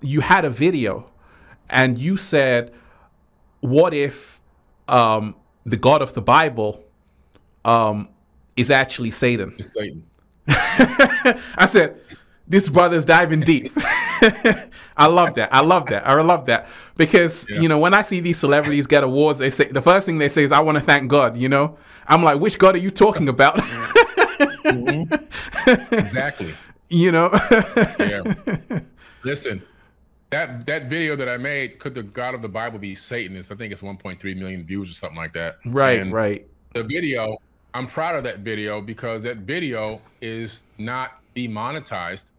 you had a video and you said, what if the God of the Bible is actually Satan? It's Satan. I said, this brother's diving deep. I love that. I love that. I love that. Because, you know, when I see these celebrities get awards, they say, the first thing they say is, I want to thank God, you know? I'm like, which God are you talking about? Exactly. You know? Yeah. Listen, that video that I made, could the God of the Bible be Satan? I think it's 1.3 million views or something like that. Right, and right. The video, I'm proud of that video because that video is not demonetized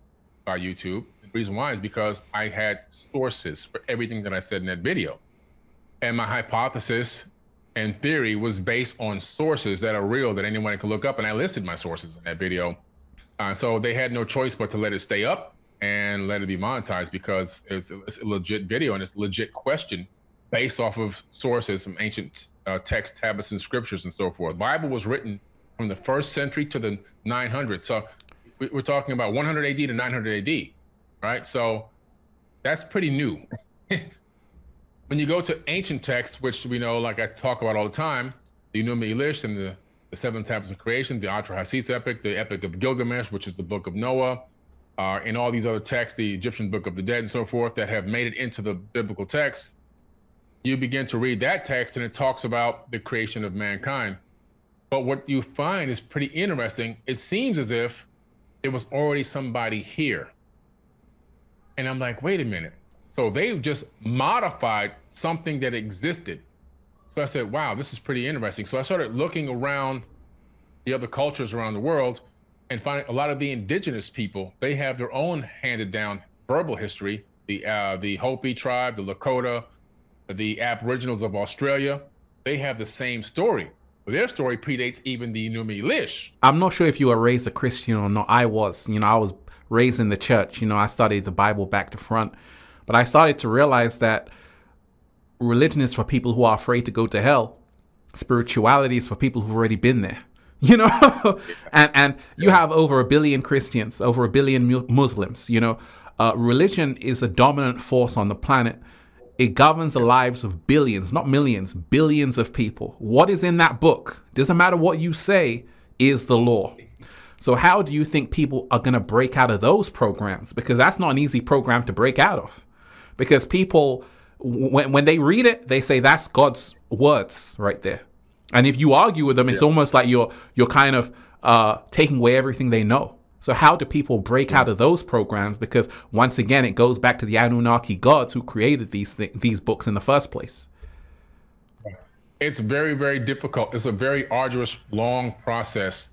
by YouTube. The reason why is because I had sources for everything that I said in that video. And my hypothesis and theory was based on sources that are real, that anyone can look up. And I listed my sources in that video. So they had no choice but to let it stay up and let it be monetized because it's a legit video and it's a legit question based off of sources, some ancient text, tablets, and scriptures and so forth. The Bible was written from the 1st century to the 900s. So we're talking about 100 AD to 900 AD, right? So that's pretty new. When you go to ancient texts, which we know, like I talk about all the time, the Enuma Elish and the 7 tablets of creation, the Atrahasis epic, the Epic of Gilgamesh, which is the book of Noah, and all these other texts, the Egyptian Book of the Dead and so forth, that have made it into the biblical text, you begin to read that text and it talks about the creation of mankind. But what you find is pretty interesting. It seems as if there was already somebody here. And I'm like, wait a minute. So they've just modified something that existed. So I said, wow, this is pretty interesting. So I started looking around the other cultures around the world and finding a lot of the indigenous people, they have their own handed down verbal history. The Hopi tribe, the Lakota, the Aboriginals of Australia, they have the same story. But their story predates even the Enuma Elish. I'm not sure if you were raised a Christian or not. I was. You know, I was raised in the church. You know, I studied the Bible back to front. But I started to realize that religion is for people who are afraid to go to hell. Spirituality is for people who've already been there. You know, and you have over 1 billion Christians, over 1 billion Muslims. You know, religion is a dominant force on the planet. It governs the lives of billions, not millions, billions of people. What is in that book, doesn't matter what you say, is the law. So how do you think people are going to break out of those programs? Because that's not an easy program to break out of. Because people, when they read it, they say that's God's words right there. And if you argue with them, it's almost like you're kind of taking away everything they know. So how do people break out of those programs? Because once again, it goes back to the Anunnaki gods who created these books in the first place. It's very, very difficult. It's a very arduous, long process.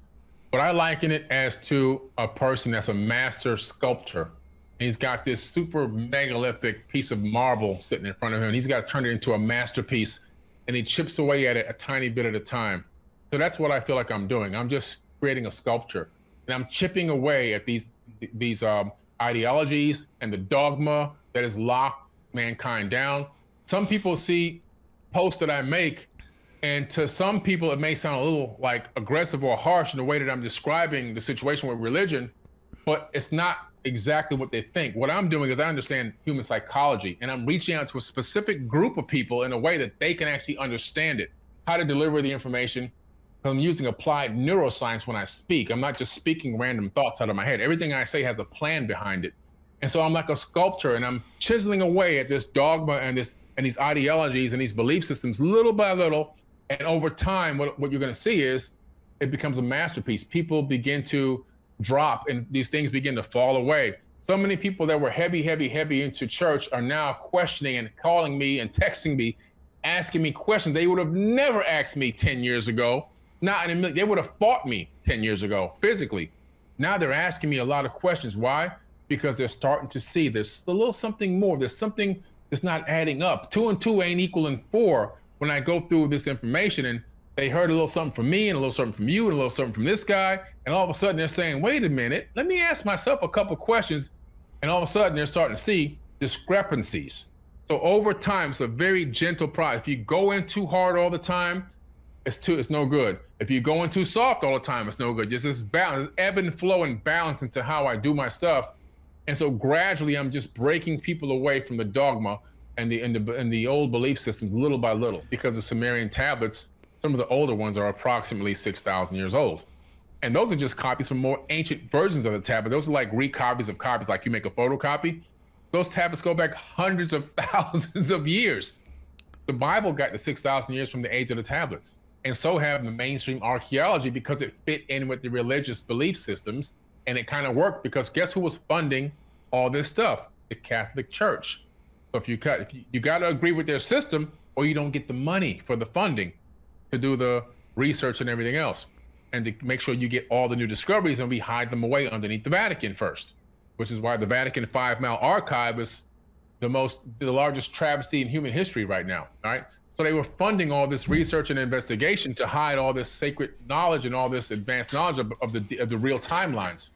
But I liken it as to a person that's a master sculptor. He's got this super megalithic piece of marble sitting in front of him. And he's got to turn it into a masterpiece. And he chips away at it a tiny bit at a time. So that's what I feel like I'm doing. I'm just creating a sculpture. And I'm chipping away at these ideologies and the dogma that has locked mankind down. Some people see posts that I make, and to some people it may sound a little like aggressive or harsh in the way that I'm describing the situation with religion, but it's not exactly what they think. What I'm doing is I understand human psychology, and I'm reaching out to a specific group of people in a way that they can actually understand it, how to deliver the information. I'm using applied neuroscience when I speak. I'm not just speaking random thoughts out of my head. Everything I say has a plan behind it. And so I'm like a sculptor, and I'm chiseling away at this dogma and these ideologies and these belief systems little by little. And over time, what you're going to see is it becomes a masterpiece. People begin to drop and these things begin to fall away. So many people that were heavy into church are now questioning and calling me and texting me, asking me questions they would have never asked me 10 years ago. Not in a million. They would have fought me 10 years ago, physically. Now they're asking me a lot of questions. Why? Because they're starting to see there's a little something more. There's something that's not adding up. 2 and 2 ain't equaling 4 when I go through this information. And they heard a little something from me and a little something from you and a little something from this guy. And all of a sudden they're saying, wait a minute, let me ask myself a couple questions. And all of a sudden they're starting to see discrepancies. So over time, it's a very gentle process. If you go in too hard all the time, it's no good. If you go in too soft all the time, it's no good. Just this balance, ebb and flow and balance into how I do my stuff. And so gradually, I'm just breaking people away from the dogma and the old belief systems little by little, because the Sumerian tablets, some of the older ones are approximately 6,000 years old. And those are just copies from more ancient versions of the tablet. Those are like recopies of copies, like you make a photocopy. Those tablets go back hundreds of thousands of years. The Bible got to 6,000 years from the age of the tablets. And so have the mainstream archaeology, because it fit in with the religious belief systems. And it kind of worked, because guess who was funding all this stuff? The Catholic Church. So if you got to agree with their system, or you don't get the money for the funding to do the research and everything else. And to make sure you get all the new discoveries, and we hide them away underneath the Vatican first, which is why the Vatican 5 Mile Archive is the largest travesty in human history right now, right? So they were funding all this research and investigation to hide all this sacred knowledge and all this advanced knowledge of the real timelines.